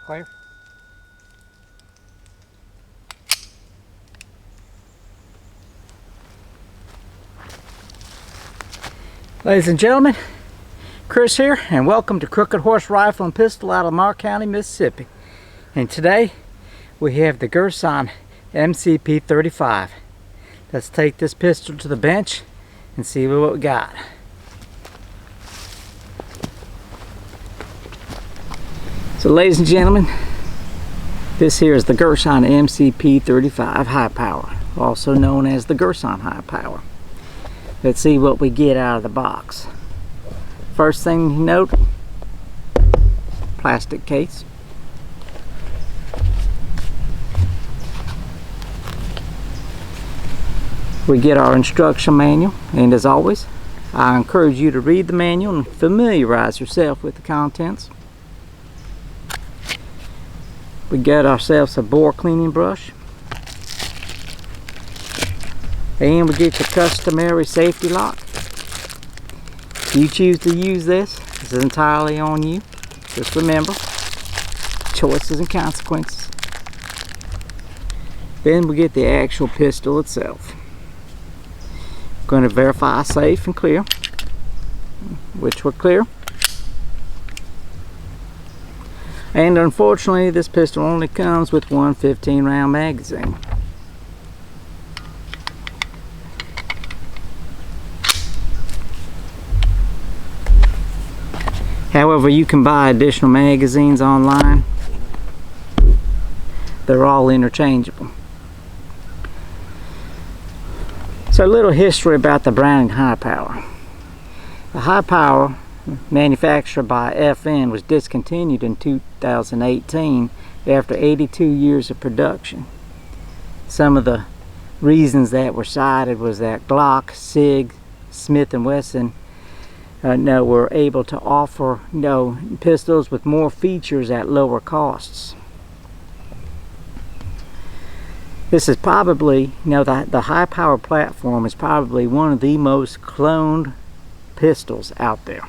Fire. Ladies and gentlemen, Chris here, and welcome to Crooked Horse Rifle and Pistol out of Lamar County, Mississippi. And today we have the Girsan P35. Let's take this pistol to the bench and see what we got. So ladies and gentlemen, this here is the Girsan P35 Hi-Power, also known as the Girsan Hi-Power. Let's see what we get out of the box. First thing to note, plastic case. We get our instruction manual, and as always, I encourage you to read the manual and familiarize yourself with the contents. We get ourselves a bore cleaning brush, and we get your customary safety lock. If you choose to use this, it's entirely on you. Just remember, choices and consequences. Then we get the actual pistol itself. Going to verify safe and clear, which we're clear. And unfortunately, this pistol only comes with one 15-round magazine. However, you can buy additional magazines online. They're all interchangeable. So a little history about the Browning Hi-Power. The Hi-Power, manufactured by FN, was discontinued in 2018 after 82 years of production. Some of the reasons that were cited was that Glock, SIG, Smith & Wesson were able to offer pistols with more features at lower costs. This is probably, the Hi-Power platform is probably one of the most cloned pistols out there.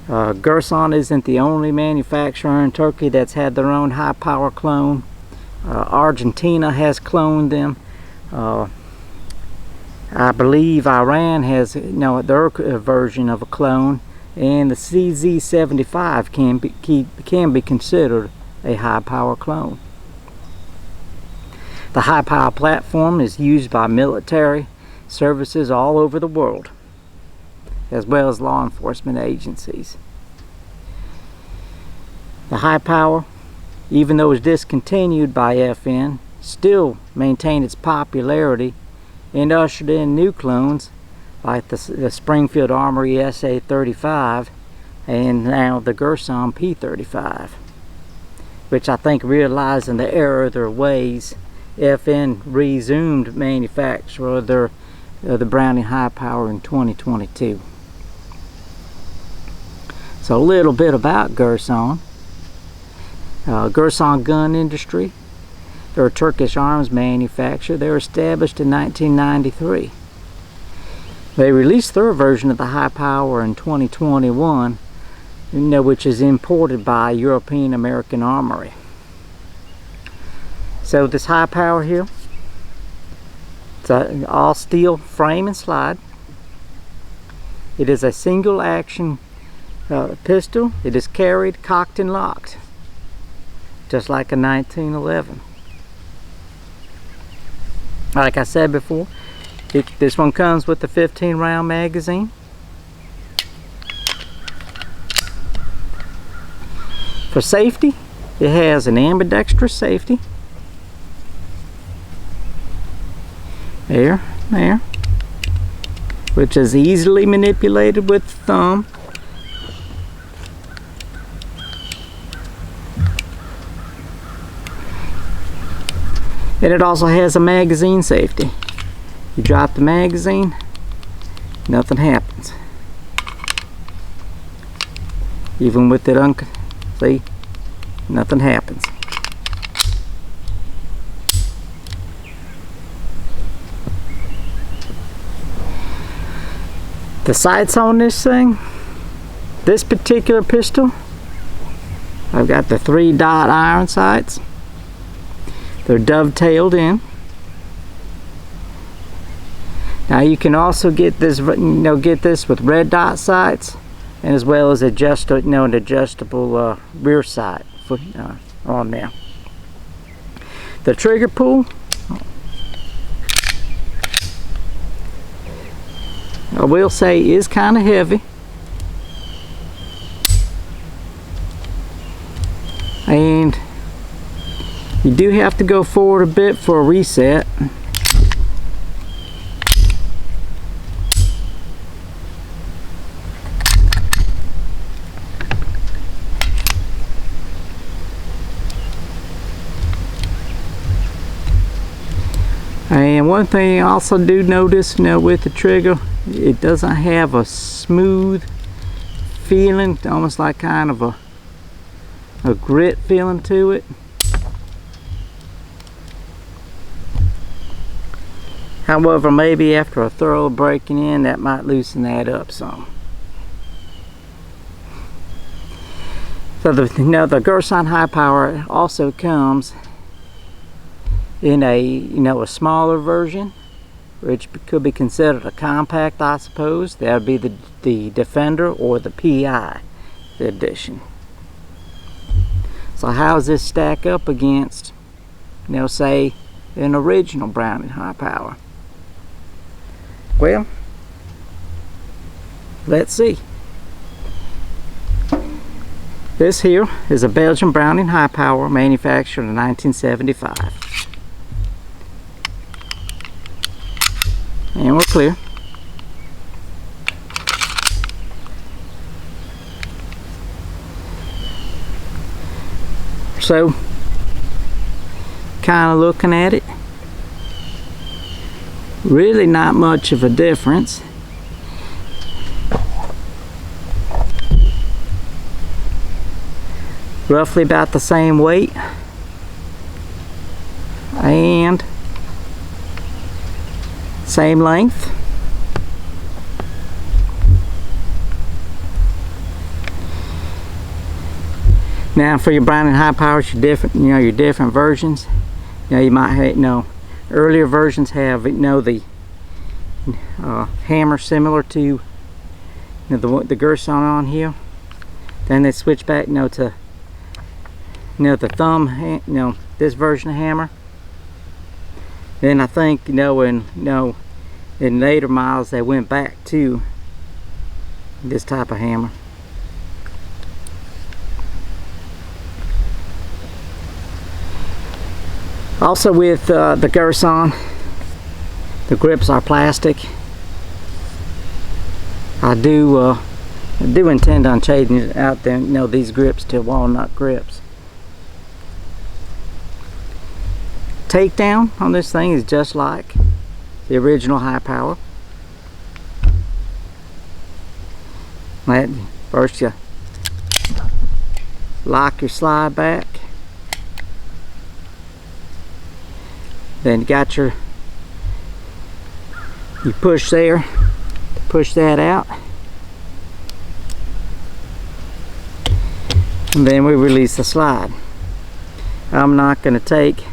Girsan isn't the only manufacturer in Turkey that's had their own Hi-Power clone. Argentina has cloned them. I believe Iran has their version of a clone, and the CZ75 can be considered a Hi-Power clone. The Hi-Power platform is used by military services all over the world, as well as law enforcement agencies. The Hi-Power, even though it was discontinued by FN, still maintained its popularity and ushered in new clones like the Springfield Armory SA35 and now the Girsan P35, which I think, realizing the error of their ways, FN resumed manufacture of the Browning Hi-Power in 2022. So a little bit about Girsan. Girsan gun industry. They're a Turkish arms manufacturer. They were established in 1993. They released their version of the Hi-Power in 2021, which is imported by European American Armory. So this Hi-Power here, it's an all steel frame and slide. It is a single action pistol. It is carried, cocked, and locked, just like a 1911. Like I said before, this one comes with the 15-round magazine. For safety, it has an ambidextrous safety. There, which is easily manipulated with the thumb. And it also has a magazine safety. You drop the magazine, nothing happens. Even with it see, nothing happens. The sights on this thing, This particular pistol, I've got the 3-dot iron sights. They're dovetailed in. Now you can also get this, get this with red dot sights, and as well as an adjustable rear sight on there. The trigger pull, I will say, is kind of heavy, and you do have to go forward a bit for a reset. And one thing I also do notice, with the trigger, it doesn't have a smooth feeling, almost like kind of a grit feeling to it. However, maybe after a thorough breaking in, that might loosen that up some. So the Girsan Hi-Power also comes in a smaller version, which could be considered a compact, I suppose. That would be the Defender or the PI edition. So how does this stack up against, say, an original Browning Hi-Power? Well, let's see. This here is a Belgium Browning Hi-Power, manufactured in 1975. And we're clear. So, kind of looking at it, really not much of a difference. Roughly about the same weight, and same length. Now for your Browning Hi-Powers, your different versions. You might have, earlier versions have, the hammer similar to the Girsan on here. Then they switch back, to the thumb, this version of hammer. Then I think, in later models they went back to this type of hammer. Also with the Girsan, the grips are plastic. I do intend on changing out these grips to walnut grips. Takedown on this thing is just like the original Hi-Power. First you lock your slide back, then you got you push there to push that out, and then we release the slide. I'm not going to take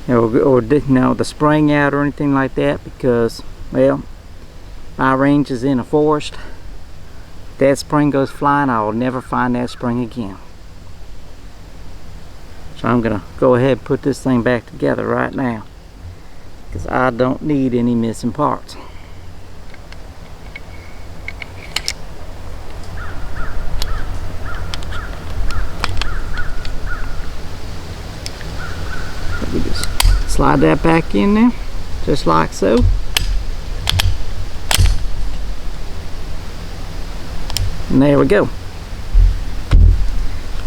the spring out or anything like that, because, well, my range is in a forest. If that spring goes flying, I will never find that spring again. So I'm gonna go ahead and put this thing back together right now, because I don't need any missing parts. We just slide that back in there, just like so. And there we go.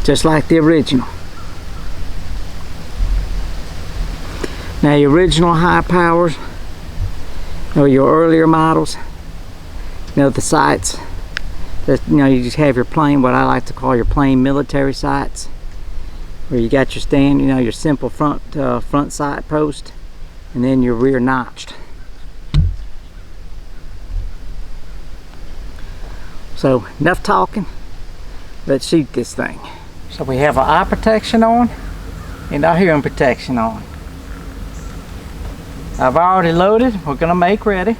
Just like the original. Now your original Hi-Powers, or your earlier models, the sights, that you just have your plain, what I like to call your plain military sights, where you got your stand, your simple front sight post, and then your rear notched. So enough talking, let's shoot this thing. So we have our eye protection on and our hearing protection on. I've already loaded, we're gonna make ready.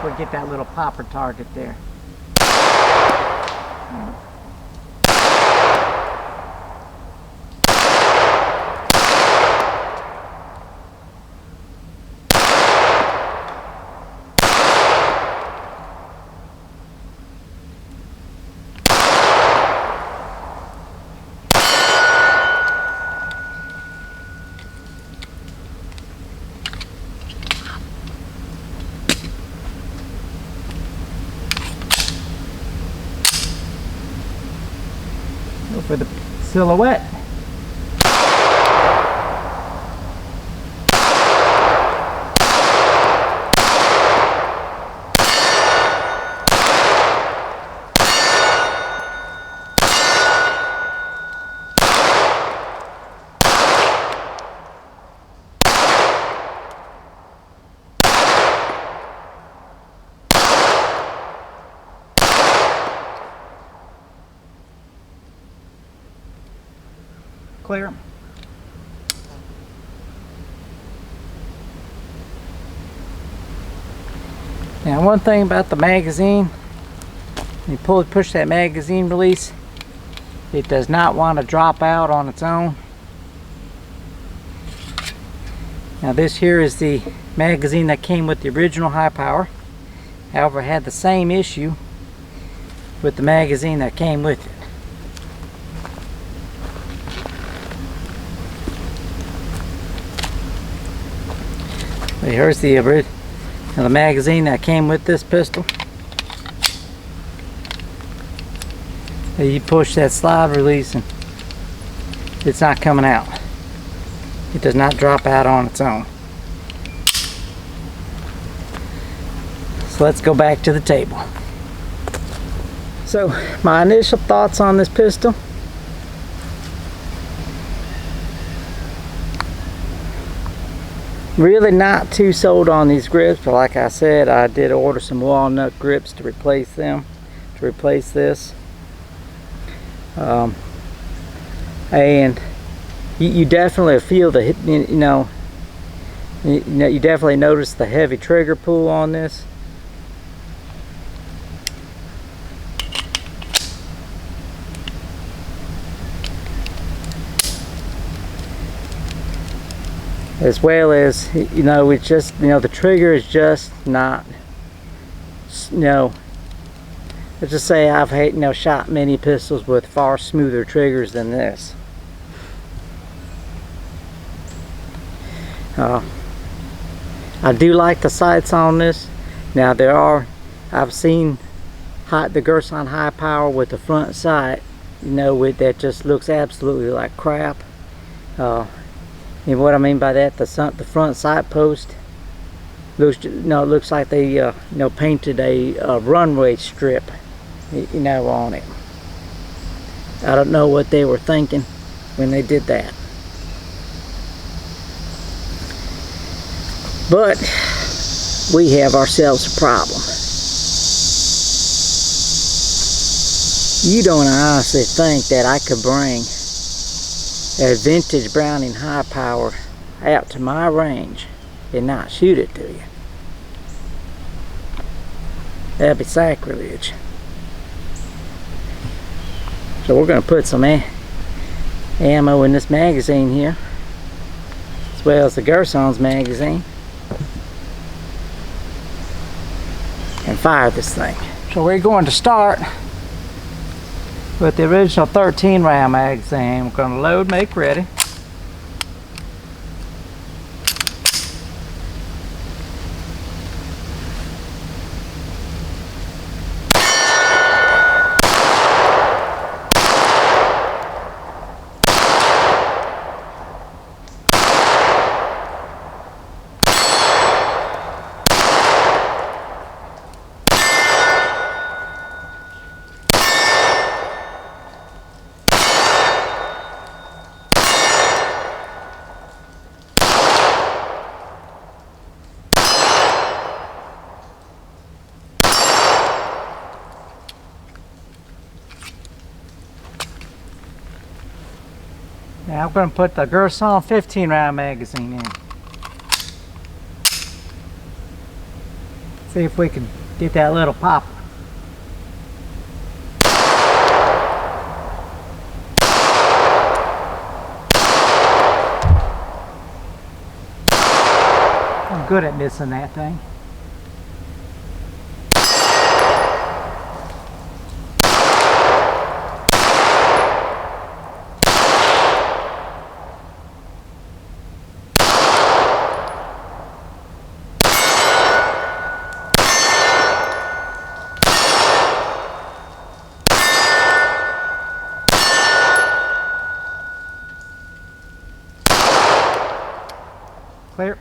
We'll get that little popper target there. Go for the silhouette. Clear. Now one thing about the magazine, you push that magazine release, it does not want to drop out on its own. Now this here is the magazine that came with the original Hi-Power. However, it had the same issue with the magazine that came with it. Here's the magazine that came with this pistol. You push that slide release and it's not coming out. It does not drop out on its own. So let's go back to the table. So my initial thoughts on this pistol. Really not too sold on these grips, but like I said, I did order some walnut grips to replace them, to replace this. And you definitely feel the, you definitely notice the heavy trigger pull on this. As well as, it's just, the trigger is just not, let's just say I've had, shot many pistols with far smoother triggers than this. I do like the sights on this. Now I've seen the Girsan Hi-Power with the front sight, that just looks absolutely like crap. And what I mean by that, the front sight post looks like they painted a runway strip on it. I don't know what they were thinking when they did that. But we have ourselves a problem. You don't honestly think that I could bring a vintage Browning Hi-Power out to my range and not shoot it to you? That'd be sacrilege. So we're going to put some ammo in this magazine here, as well as the Girsan's magazine, and fire this thing. So we're going to start with the original 13 round magazine. We're going to load, make ready. Now I'm going to put the Girsan 15 round magazine in. See if we can get that little pop. I'm good at missing that thing. Clear.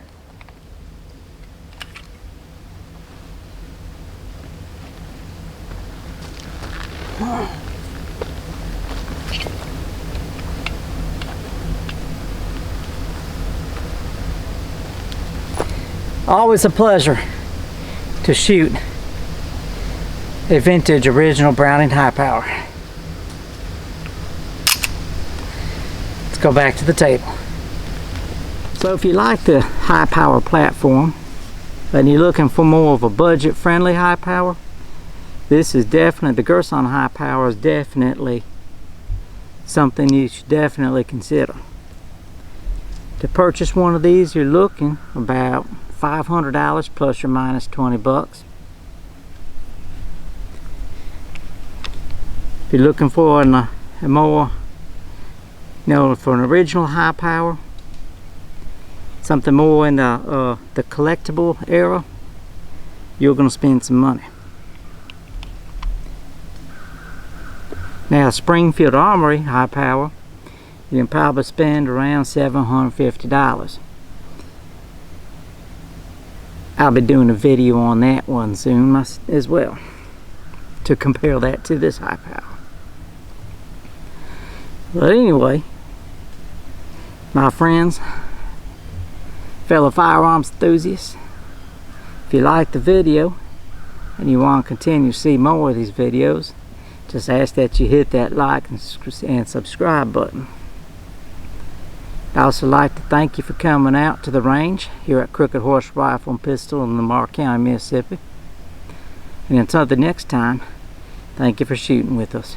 Always a pleasure to shoot a vintage original Browning Hi-Power. Let's go back to the table. So if you like the Hi-Power platform and you're looking for more of a budget-friendly Hi-Power, this is definitely, the Girsan Hi-Power is definitely something you should definitely consider. To purchase one of these, you're looking about $500 plus or minus 20 bucks. If you're looking for a more, for an original Hi-Power, something more in the collectible era, you're going to spend some money. Now, Springfield Armory Hi-Power, you can probably spend around $750. I'll be doing a video on that one soon as well, to compare that to this Hi-Power. But anyway, my friends, fellow firearms enthusiasts, if you like the video and you want to continue to see more of these videos, just ask that you hit that like and subscribe button. I'd also like to thank you for coming out to the range here at Crooked Horse Rifle and Pistol in Lamar County, Mississippi. And until the next time, thank you for shooting with us.